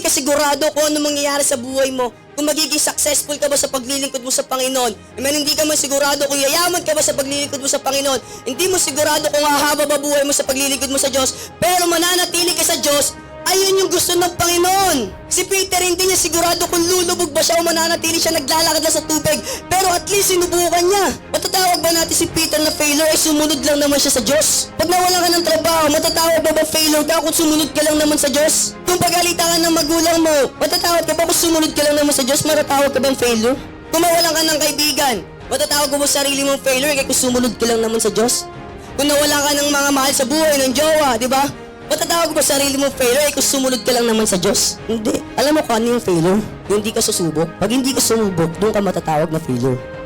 ka sigurado kung ano mangyayari sa buhay mo, kung magiging successful ka ba sa paglilingkod mo sa Panginoon. Amen, hindi ka man sigurado kung yayaman ka ba sa paglilingkod mo sa Panginoon. Hindi mo sigurado kung hahaba ba buhay mo sa paglilingkod mo sa Diyos. Pero mananatili ka sa Diyos, ayun yung gusto ng Panginoon. Si Peter, hindi niya sigurado kung lulubog ba siya o mananatili siya naglalakad lang sa tubig. Pero at least sinubukan niya. Matatawag ba natin si Peter na failure ay sumunod lang naman siya sa Diyos? Pag nawalan ka ng trabaho, matatawag ba failure ka kung sumunod ka lang naman sa Diyos? Kung pagalitan ka ng magulang mo, matatawag ka ba kung sumunod ka lang naman sa Diyos? Matatawag ka bang failure? Kung mawalan ka ng kaibigan, matatawag mo sa sarili mong failure kaya kung sumunod ka lang naman sa Diyos? Kung nawalan ka ng mga mahal sa buhay, ng jowa, di ba? Matatawag mo sarili mong failure kung sumunod ka lang naman sa Diyos? Hindi. Alam mo kung ano yung failure? Yung hindi ka susubok. Pag hindi ka sumubok, doon ka matatawag na failure.